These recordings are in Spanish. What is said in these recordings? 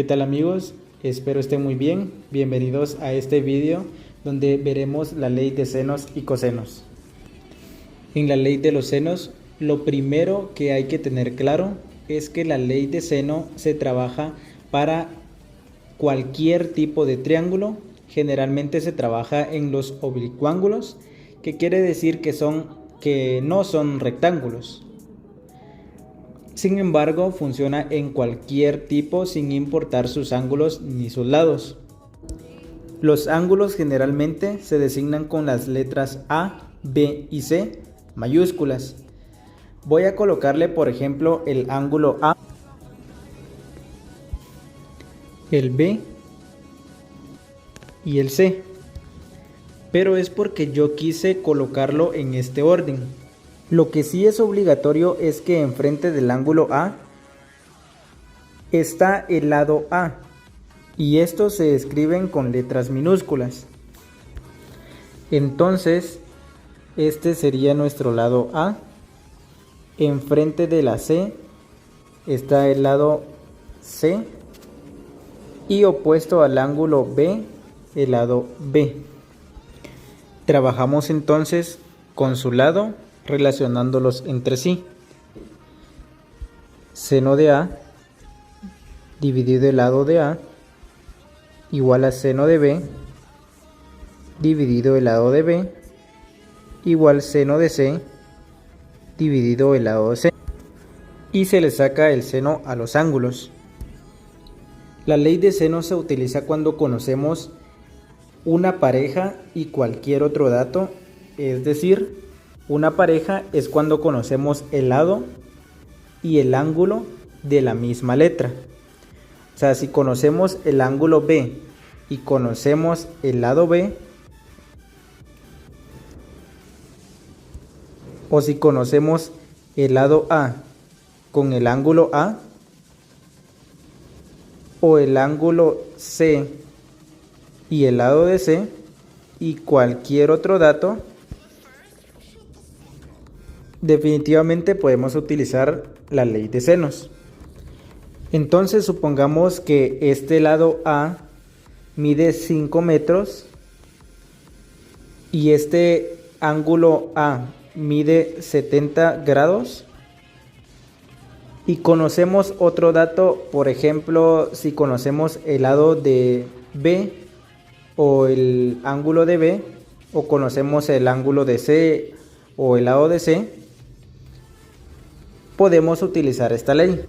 ¿Qué tal amigos? Espero estén muy bien. Bienvenidos a este vídeo donde veremos la ley de senos y cosenos. En la ley de los senos, lo primero que hay que tener claro es que la ley de seno se trabaja para cualquier tipo de triángulo. Generalmente se trabaja en los oblicuángulos, que quiere decir que no son rectángulos. Sin embargo, funciona en cualquier tipo sin importar sus ángulos ni sus lados. Los ángulos generalmente se designan con las letras A, B y C mayúsculas. Voy a colocarle por ejemplo el ángulo A, el B y el C, pero es porque yo quise colocarlo en este orden. Lo que sí es obligatorio es que enfrente del ángulo A está el lado A, y estos se escriben con letras minúsculas. Entonces, este sería nuestro lado A. Enfrente de la C está el lado C, y opuesto al ángulo B, el lado B. Trabajamos entonces con su lado, relacionándolos entre sí. Seno de A dividido el lado de A igual a seno de B dividido el lado de B igual seno de C dividido el lado de C, y se le saca el seno a los ángulos. La ley de seno se utiliza cuando conocemos una pareja y cualquier otro dato, es decir, una pareja es cuando conocemos el lado y el ángulo de la misma letra. O sea, si conocemos el ángulo B y conocemos el lado B, o si conocemos el lado A con el ángulo A, o el ángulo C y el lado de C, y cualquier otro dato, definitivamente podemos utilizar la ley de senos. Entonces supongamos que este lado A mide 5 metros y este ángulo A mide 70 grados, y conocemos otro dato. Por ejemplo, si conocemos el lado de B o el ángulo de B, o conocemos el ángulo de C o el lado de C, podemos utilizar esta ley.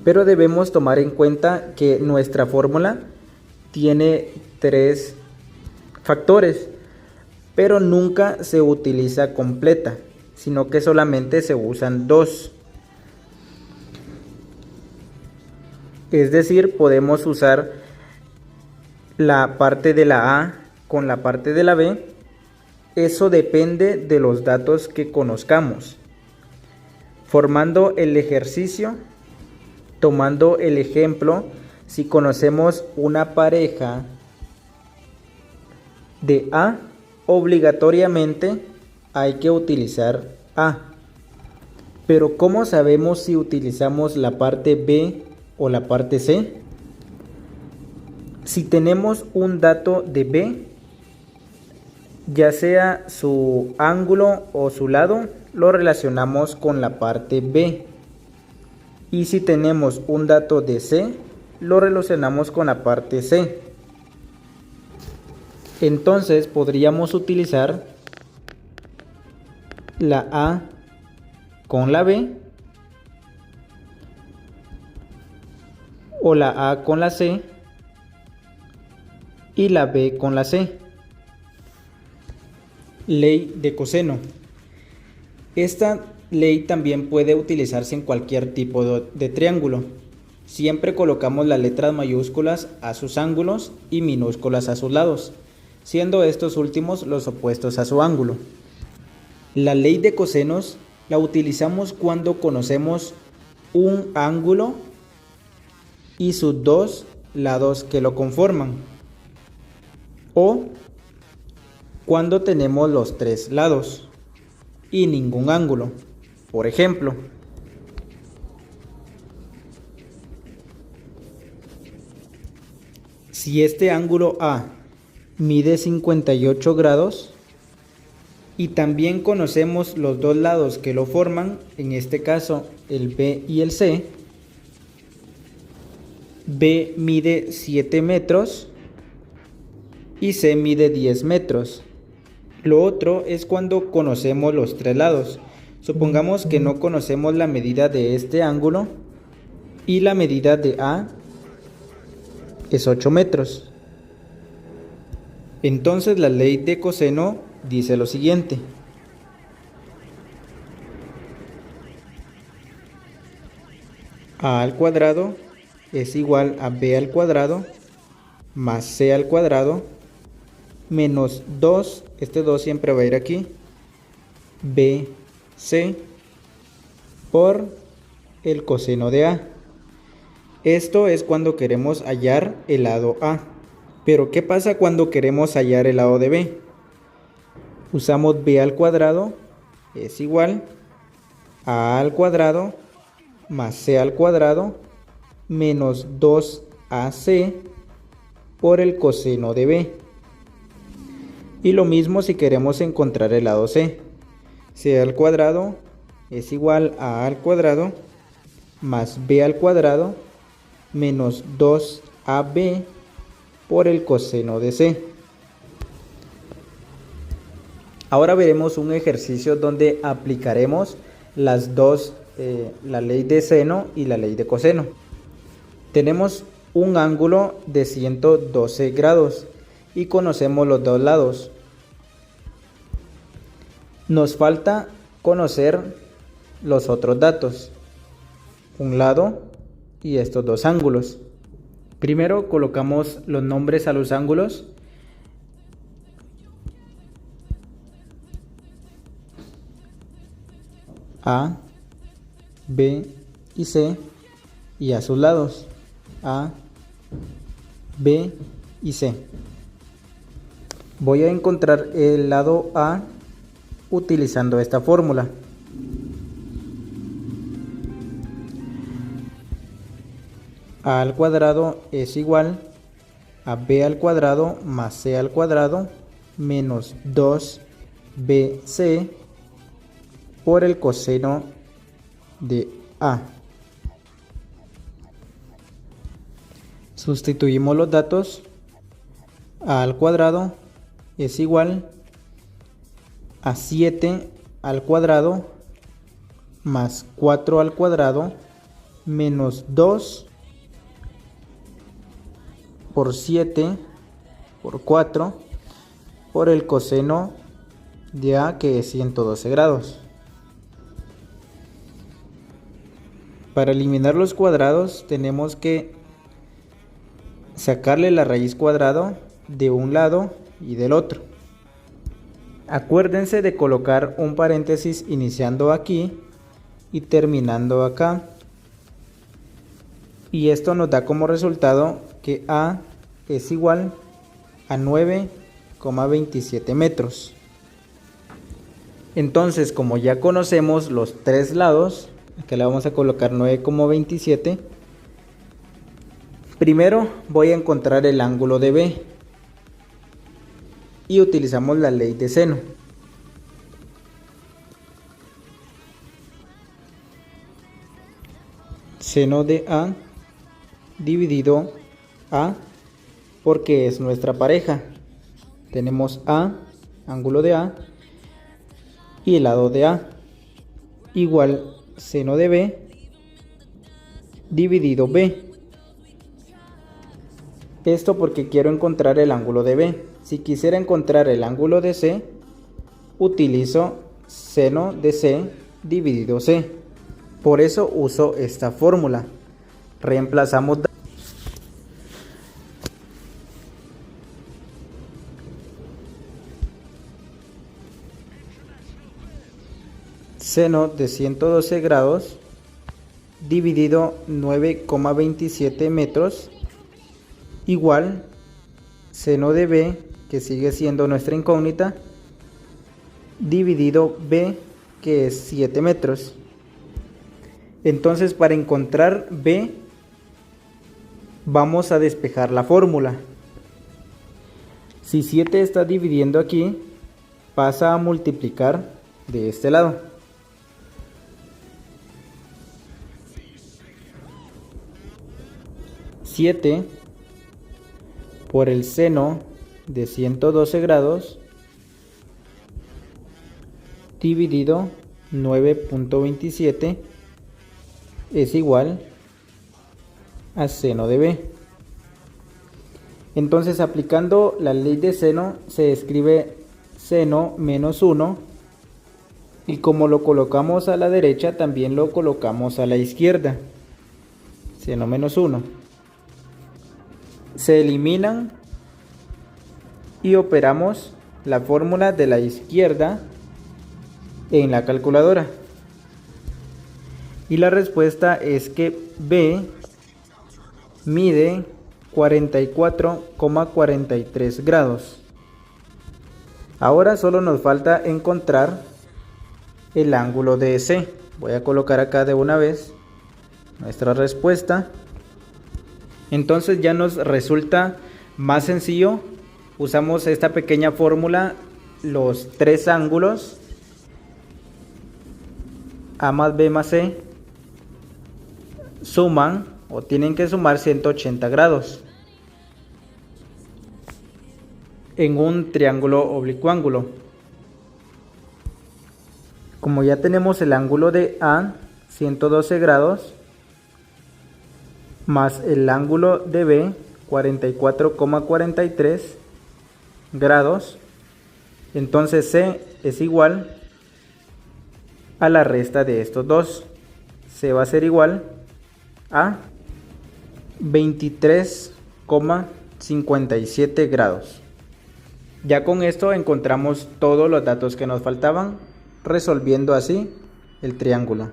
Pero debemos tomar en cuenta que nuestra fórmula tiene 3 factores, pero nunca se utiliza completa, sino que solamente se usan 2. Es decir, podemos usar la parte de la A con la parte de la B. Eso depende de los datos que conozcamos. Formando el ejercicio, tomando el ejemplo, si conocemos una pareja de A, obligatoriamente hay que utilizar A. Pero ¿cómo sabemos si utilizamos la parte B o la parte C? Si tenemos un dato de B, ya sea su ángulo o su lado, lo relacionamos con la parte B. Y si tenemos un dato de C, lo relacionamos con la parte C. Entonces podríamos utilizar la A con la B, o la A con la C y la B con la C. Ley de coseno. Esta ley también puede utilizarse en cualquier tipo de triángulo. Siempre colocamos las letras mayúsculas a sus ángulos y minúsculas a sus lados, siendo estos últimos los opuestos a su ángulo. La ley de cosenos la utilizamos cuando conocemos un ángulo y sus 2 lados que lo conforman, o cuando tenemos los 3 lados y ningún ángulo. Por ejemplo, Si este ángulo A mide 58 grados y también conocemos los dos lados que lo forman, en este caso el B y el C, B mide 7 metros y C mide 10 metros. Lo otro es cuando conocemos los tres lados. Supongamos que no conocemos la medida de este ángulo y la medida de A es 8 metros. Entonces la ley de coseno dice lo siguiente. A al cuadrado es igual a B al cuadrado más C al cuadrado menos 2, este 2 siempre va a ir aquí, BC por el coseno de A. Esto es cuando queremos hallar el lado A. Pero ¿qué pasa cuando queremos hallar el lado de B? Usamos B al cuadrado es igual a al cuadrado más C al cuadrado menos 2AC por el coseno de B. Y lo mismo si queremos encontrar el lado C. C al cuadrado es igual a al cuadrado más B al cuadrado menos 2AB por el coseno de C. Ahora veremos un ejercicio donde aplicaremos las dos, la ley de seno y la ley de coseno. Tenemos un ángulo de 112 grados y conocemos los dos lados. Nos falta conocer los otros datos, un lado y estos dos ángulos. Primero colocamos los nombres a los ángulos. A, B y C, y a sus lados A, B y C. Voy a encontrar el lado A utilizando esta fórmula. A al cuadrado es igual a B al cuadrado más C al cuadrado menos 2BC por el coseno de A. Sustituimos los datos. A al cuadrado es igual a 7 al cuadrado más 4 al cuadrado menos 2 por 7 por 4 por el coseno de A, que es 112 grados. Para eliminar los cuadrados tenemos que sacarle la raíz cuadrada de un lado y del otro. Acuérdense de colocar un paréntesis iniciando aquí y terminando acá. Y esto nos da como resultado que A es igual a 9,27 metros. Entonces, como ya conocemos los tres lados, aquí le vamos a colocar 9,27. Primero voy a encontrar el ángulo de B y utilizamos la ley de seno. Seno de A dividido A, porque es nuestra pareja. Tenemos A, ángulo de A, y el lado de A, igual seno de B dividido B. Esto porque quiero encontrar el ángulo de B. Si quisiera encontrar el ángulo de C, utilizo seno de C dividido C. Por eso uso esta fórmula. Reemplazamos seno de 112 grados dividido 9,27 metros igual seno de B, que sigue siendo nuestra incógnita, dividido B, que es 7 metros. Entonces, para encontrar B Vamos a despejar la fórmula. Si 7 está dividiendo aquí, pasa a multiplicar de este lado. Siete por el seno de 112 grados dividido 9.27 es igual a seno de b. Entonces, aplicando la ley de seno, se escribe seno menos 1, y como lo colocamos a la derecha, también lo colocamos a la izquierda. Seno menos 1. Se eliminan y operamos la fórmula de la izquierda en la calculadora. Y la respuesta es que B mide 44,43 grados. Ahora solo nos falta encontrar el ángulo de C. Voy a colocar acá de una vez nuestra respuesta. Entonces ya nos resulta más sencillo. Usamos esta pequeña fórmula, los tres ángulos A más B más C suman o tienen que sumar 180 grados en un triángulo oblicuángulo. Como ya tenemos el ángulo de A, 112 grados, más el ángulo de B, 44,43 grados, entonces C es igual a la resta de estos dos. C va a ser igual a 23,57 grados. Ya con esto encontramos todos los datos que nos faltaban, resolviendo así el triángulo.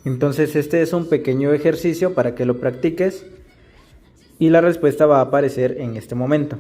Entonces este es un pequeño ejercicio para que lo practiques y la respuesta va a aparecer en este momento.